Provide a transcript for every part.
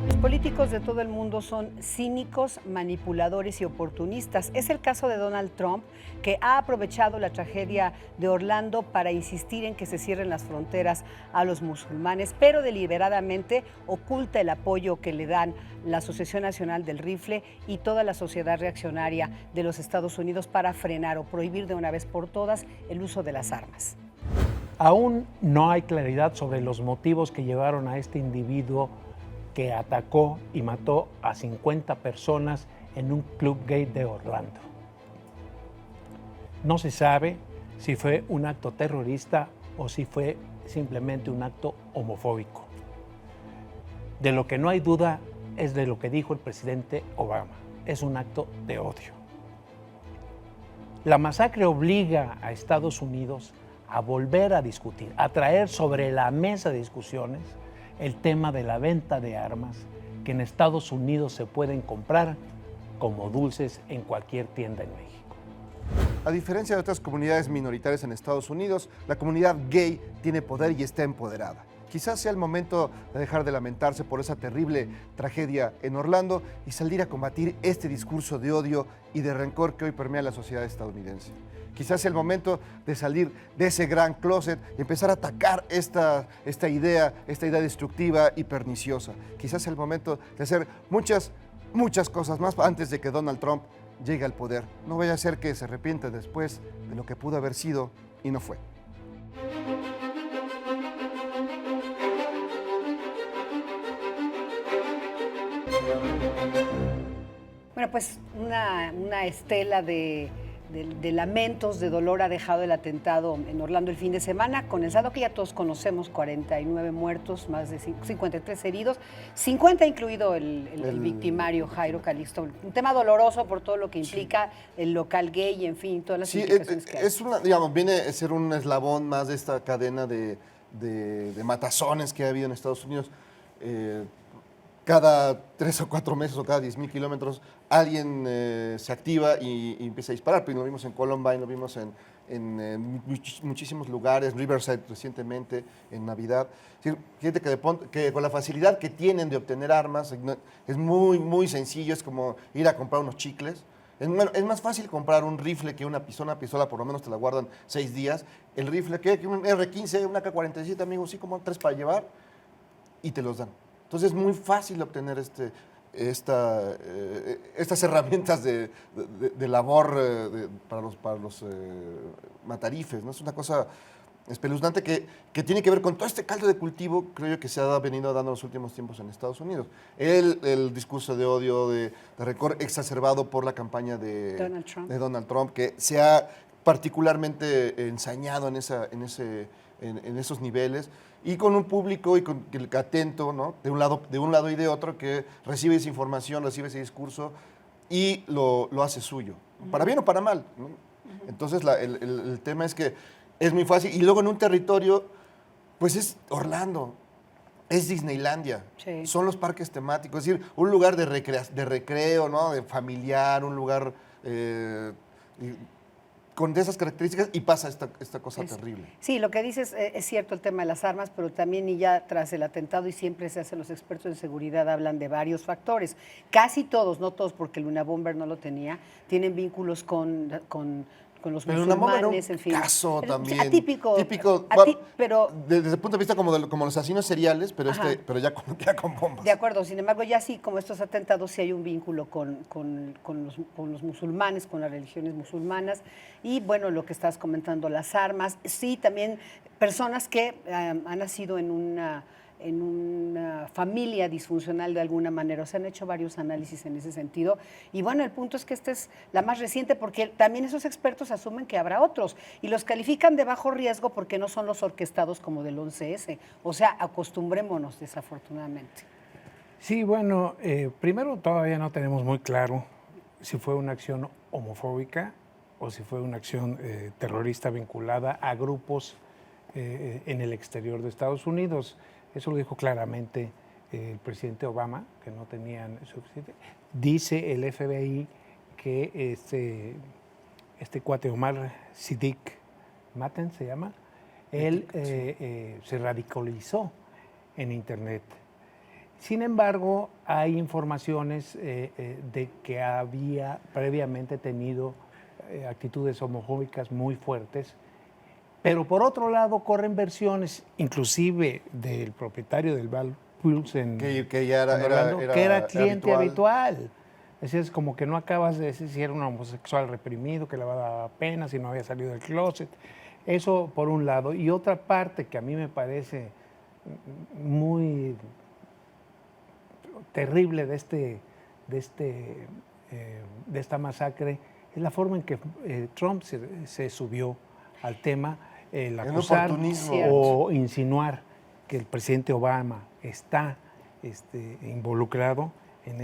Los políticos de todo el mundo son cínicos, manipuladores y oportunistas. Es el caso de Donald Trump, que ha aprovechado la tragedia de Orlando para insistir en que se cierren las fronteras a los musulmanes, pero deliberadamente oculta el apoyo que le dan la Asociación Nacional del Rifle y toda la sociedad reaccionaria de los Estados Unidos para frenar o prohibir de una vez por todas el uso de las armas. Aún no hay claridad sobre los motivos que llevaron a este individuo que atacó y mató a 50 personas en un club gay de Orlando. No se sabe si fue un acto terrorista o si fue simplemente un acto homofóbico. De lo que no hay duda es de lo que dijo el presidente Obama. Es un acto de odio. La masacre obliga a Estados Unidos a volver a discutir, a traer sobre la mesa de discusiones el tema de la venta de armas que en Estados Unidos se pueden comprar como dulces en cualquier tienda en México. A diferencia de otras comunidades minoritarias en Estados Unidos, la comunidad gay tiene poder y está empoderada. Quizás sea el momento de dejar de lamentarse por esa terrible tragedia en Orlando y salir a combatir este discurso de odio y de rencor que hoy permea la sociedad estadounidense. Quizás sea el momento de salir de ese gran closet y empezar a atacar esta idea destructiva y perniciosa. Quizás sea el momento de hacer muchas cosas más antes de que Donald Trump llegue al poder. No vaya a ser que se arrepienta después de lo que pudo haber sido y no fue. Bueno, pues una estela de lamentos, de dolor ha dejado el atentado en Orlando el fin de semana, con el saldo que ya todos conocemos: 49 muertos, más de 53 heridos, 50 incluido el victimario Jairo Calixto. Un tema doloroso por todo lo que implica el local gay y, en fin, todas las implicaciones que hay. Viene a ser un eslabón más de esta cadena de matazones que ha habido en Estados Unidos. Cada 3 o 4 meses o cada 10,000 kilómetros alguien se activa y empieza a disparar. Pero lo vimos en Columbine, lo vimos en muchísimos lugares, Riverside recientemente, en Navidad. Fíjate que con la facilidad que tienen de obtener armas, es muy sencillo, es como ir a comprar unos chicles. Es más fácil comprar un rifle que una pistola, por lo menos te la guardan 6 días. El rifle, que un R15, una AK-47, amigos, sí, como 3 para llevar, y te los dan. Entonces es muy fácil obtener estas herramientas de labor para los matarifes, ¿no? Es una cosa espeluznante que tiene que ver con todo este caldo de cultivo, creo yo, que se ha venido dando en los últimos tiempos en Estados Unidos. El discurso de odio, de rencor exacerbado por la campaña de Donald Trump, que se ha particularmente ensañado en esos niveles, y con un público que atento, ¿no? de un lado y de otro, que recibe esa información, recibe ese discurso y lo hace suyo, para bien o para mal, ¿no? Entonces el tema es que es muy fácil, y luego en un territorio, pues es Orlando, es Disneylandia, sí. Son los parques temáticos, es decir, un lugar de recreo, ¿no? De familiar, un lugar con de esas características, y pasa esta cosa terrible. Sí, lo que dices es cierto, el tema de las armas, pero también, y ya tras el atentado, y siempre se hacen, los expertos en seguridad hablan de varios factores. Casi todos, no todos, porque el Luna Bomber no lo tenía, tienen vínculos con los musulmanes, en fin. Caso también. Atípico. Pero desde el punto de vista como los asesinos seriales, pero ya con bombas. De acuerdo, sin embargo, ya sí, como estos atentados, sí hay un vínculo con los musulmanes, con las religiones musulmanas. Y bueno, lo que estás comentando, las armas, sí, también personas que han nacido en una familia disfuncional de alguna manera. O sea, han hecho varios análisis en ese sentido. Y bueno, el punto es que esta es la más reciente, porque también esos expertos asumen que habrá otros y los califican de bajo riesgo porque no son los orquestados como del 11S. O sea, acostumbrémonos, desafortunadamente. Sí, bueno, primero todavía no tenemos muy claro si fue una acción homofóbica o si fue una acción terrorista vinculada a grupos en el exterior de Estados Unidos. Eso lo dijo claramente el presidente Obama, que no tenían suficiente. Dice el FBI que este cuate Omar Siddiq Maten se llama, él se radicalizó en Internet. Sin embargo, hay informaciones de que había previamente tenido actitudes homofóbicas muy fuertes, pero por otro lado corren versiones, inclusive del propietario del Val Pulse en Que ya era, en Orlando, que era cliente habitual. Es decir, es como que no acabas de decir si era un homosexual reprimido, que le va a dar pena, si no había salido del closet. Eso por un lado. Y otra parte que a mí me parece muy terrible de esta masacre es la forma en que Trump se subió al tema, el acusar o insinuar que el presidente Obama está involucrado en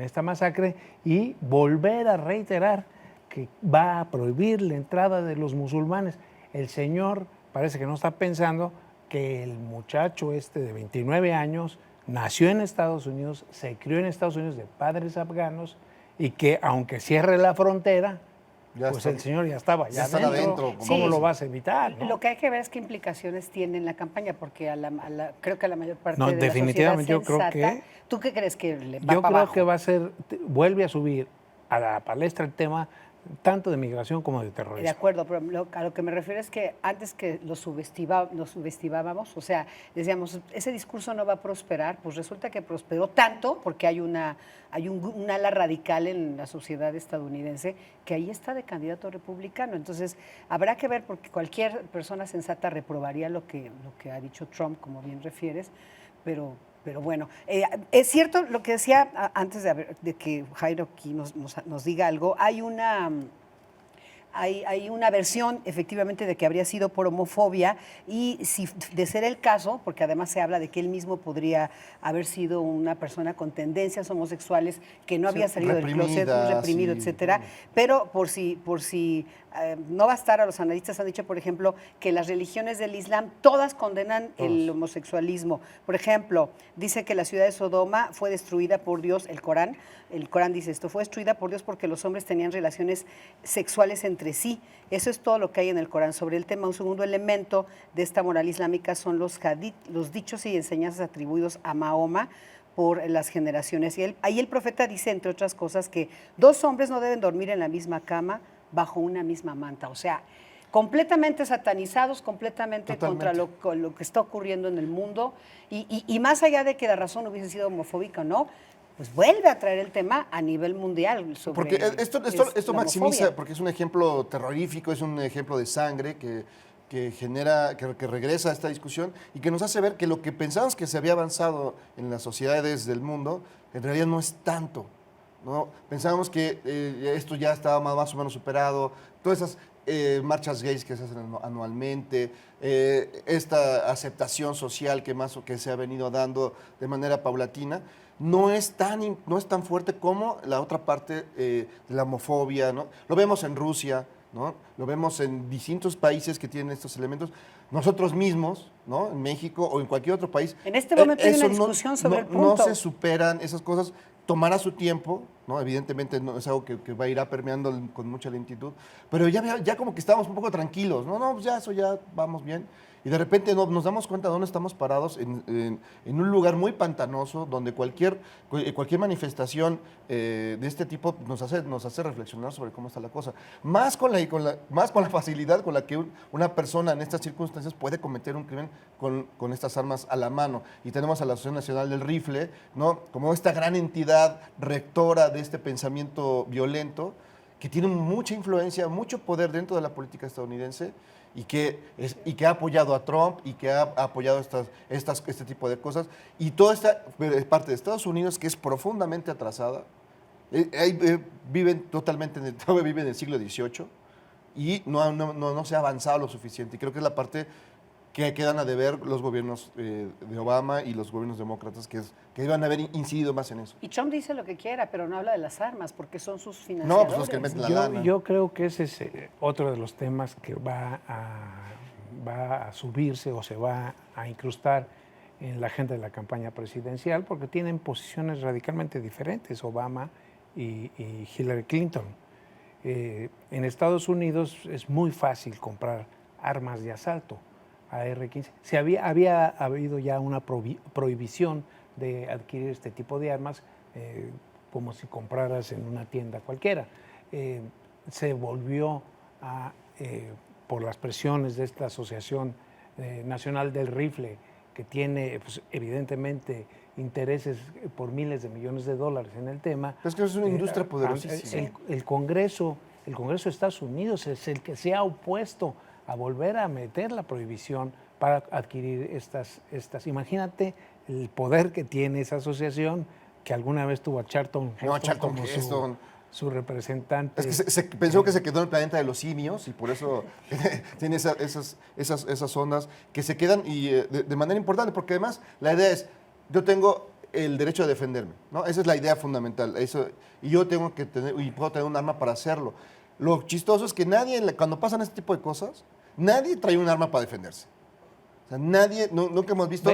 esta masacre y volver a reiterar que va a prohibir la entrada de los musulmanes. El señor parece que no está pensando que el muchacho de 29 años nació en Estados Unidos, se crió en Estados Unidos de padres afganos y que aunque cierre la frontera, pues el señor ya estaba allá adentro. ¿Cómo lo vas a evitar? ¿No? Lo que hay que ver es qué implicaciones tiene en la campaña, porque creo que a la mayor parte no, de definitivamente la sociedad yo creo que... ¿Tú qué crees que le va Yo para creo abajo? que va a ser, vuelve a subir a la palestra el tema tanto de migración como de terrorismo. De acuerdo, pero a lo que me refiero es que antes que lo subestimábamos, o sea, decíamos, ese discurso no va a prosperar, pues resulta que prosperó tanto porque hay un ala radical en la sociedad estadounidense que ahí está de candidato republicano. Entonces, habrá que ver, porque cualquier persona sensata reprobaría lo que ha dicho Trump, como bien refieres, pero bueno, es cierto lo que decía antes de que Jairo aquí nos diga algo. Hay una versión efectivamente de que habría sido por homofobia y si de ser el caso, porque además se habla de que él mismo podría haber sido una persona con tendencias homosexuales que no había salido del closet, muy reprimido, etcétera, pero por si no bastar, a los analistas han dicho, por ejemplo, que las religiones del Islam todas condenan el homosexualismo. Por ejemplo, dice que la ciudad de Sodoma fue destruida por Dios, el Corán dice esto, fue destruida por Dios porque los hombres tenían relaciones sexuales entre sí. Eso es todo lo que hay en el Corán sobre el tema. Un segundo elemento de esta moral islámica son los hadith, los dichos y enseñanzas atribuidos a Mahoma por las generaciones. Y ahí el profeta dice, entre otras cosas, que 2 hombres no deben dormir en la misma cama bajo una misma manta. O sea, completamente satanizados, completamente contra lo que está ocurriendo en el mundo. Y más allá de que la razón hubiese sido homofóbica o no, pues vuelve a traer el tema a nivel mundial. Porque esto maximiza, porque es un ejemplo terrorífico, es un ejemplo de sangre que genera, que regresa a esta discusión y que nos hace ver que lo que pensamos que se había avanzado en las sociedades del mundo, en realidad no es tanto, ¿no? Pensábamos que esto ya estaba más o menos superado, todas esas marchas gays que se hacen anualmente, esta aceptación social que se ha venido dando de manera paulatina, no es tan fuerte como la otra parte de la homofobia, ¿no? Lo vemos en Rusia, ¿no? Lo vemos en distintos países que tienen estos elementos. Nosotros mismos, ¿no? En México o en cualquier otro país. En este momento hay una discusión sobre el punto. No se superan esas cosas. Tomará su tiempo, ¿no? Evidentemente no es algo que va a ir permeando con mucha lentitud, pero ya como que estamos un poco tranquilos, no, pues ya eso ya vamos bien. Y de repente nos damos cuenta de dónde estamos parados en un lugar muy pantanoso, donde cualquier manifestación de este tipo nos hace reflexionar sobre cómo está la cosa. Más con la facilidad con la que una persona en estas circunstancias puede cometer un crimen con estas armas a la mano. Y tenemos a la Asociación Nacional del Rifle, ¿no? Como esta gran entidad rectora de este pensamiento violento, que tiene mucha influencia, mucho poder dentro de la política estadounidense, y que ha apoyado a Trump y que ha apoyado este tipo de cosas. Y toda esta parte de Estados Unidos, que es profundamente atrasada, viven en el siglo XVIII y no se ha avanzado lo suficiente. Y creo que es la parte que quedan a deber los gobiernos de Obama y los gobiernos demócratas, que iban a haber incidido más en eso. Y Trump dice lo que quiera, pero no habla de las armas, porque son sus financiadores. No, pues los que meten la lana. Yo creo que ese es otro de los temas que va a subirse o se va a incrustar en la agenda de la campaña presidencial, porque tienen posiciones radicalmente diferentes, Obama y Hillary Clinton. En Estados Unidos es muy fácil comprar armas de asalto. AR-15. Se había habido ya una prohibición de adquirir este tipo de armas, como si compraras en una tienda cualquiera. Se volvió a, por las presiones de esta Asociación Nacional del Rifle, que tiene pues, evidentemente intereses por miles de millones de dólares en el tema. Es que es una industria poderosísima. El Congreso de Estados Unidos es el que se ha opuesto a volver a meter la prohibición para adquirir estas. Imagínate el poder que tiene esa asociación, que alguna vez tuvo a Charlton Heston como su representante. Es que se pensó que se quedó en el planeta de los simios y por eso tiene esas ondas que se quedan y de manera importante, porque además la idea es, yo tengo el derecho a defenderme, ¿no? Esa es la idea fundamental. Y yo tengo que tener, y puedo tener un arma para hacerlo. Lo chistoso es que nadie, cuando pasan este tipo de cosas, nadie trae un arma para defenderse. O sea, nadie, nunca hemos visto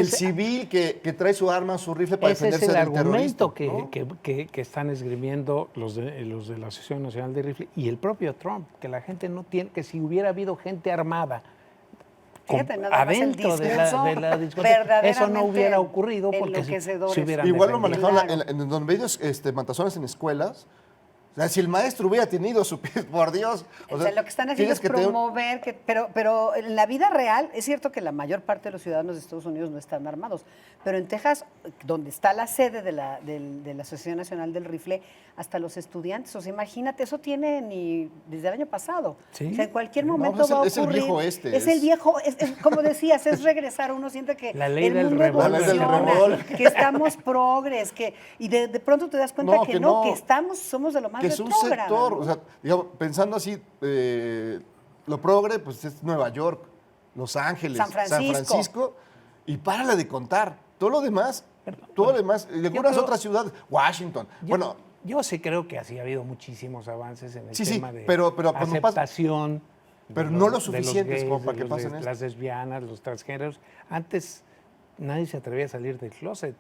civil que trae su arma, su rifle para defenderse del terrorista. Ese es el argumento ¿no? que están esgrimiendo los de la Asociación Nacional de Rifle y el propio Trump, que la gente no tiene, que si hubiera habido gente armada adentro de la discoteca, eso no hubiera ocurrido porque se hubieran igual lo defendido. manejaron en los medios matazones en escuelas. O sea, si el maestro hubiera tenido su por Dios. O sea, lo que están haciendo es promover, pero en la vida real es cierto que la mayor parte de los ciudadanos de Estados Unidos no están armados, pero en Texas, donde está la sede de la Asociación Nacional del Rifle, hasta los estudiantes, o sea, imagínate, eso tiene ni desde el año pasado. ¿Sí? O sea, en cualquier momento va a ocurrir. Es el viejo este. Es el viejo, como decías, es regresar, uno siente que la ley el del mundo evoluciona, que estamos progres, y de pronto te das cuenta que somos de lo más que es un sector, o sea, digamos, pensando así, lo progre, pues es Nueva York, Los Ángeles, San Francisco, y párale de contar. Todo lo demás, y algunas otras ciudades, Washington. Yo sí creo que así ha habido muchísimos avances en el tema de pero aceptación. Pero no lo suficientes como para que pasen esto. Las lesbianas, los transgéneros. Antes nadie se atrevía a salir del closet.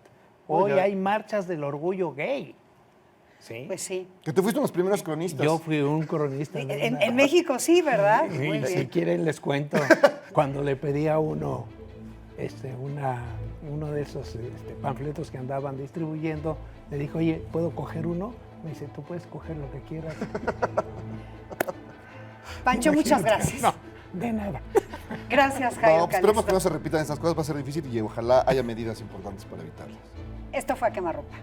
Hoy hay marchas del orgullo gay. ¿Sí? Pues sí. Que tú fuiste uno de los primeros cronistas. Yo fui un cronista. En México sí, ¿verdad? Muy bien. Si quieren les cuento, cuando le pedí a uno uno de esos panfletos que andaban distribuyendo, le dijo, oye, ¿puedo coger uno? Me dice, tú puedes coger lo que quieras. Pancho, muchas gracias. No, de nada. Gracias, Jairo Calisto. Esperemos que no se repitan estas cosas, va a ser difícil y ojalá haya medidas importantes para evitarlas. Esto fue A Quemarropa.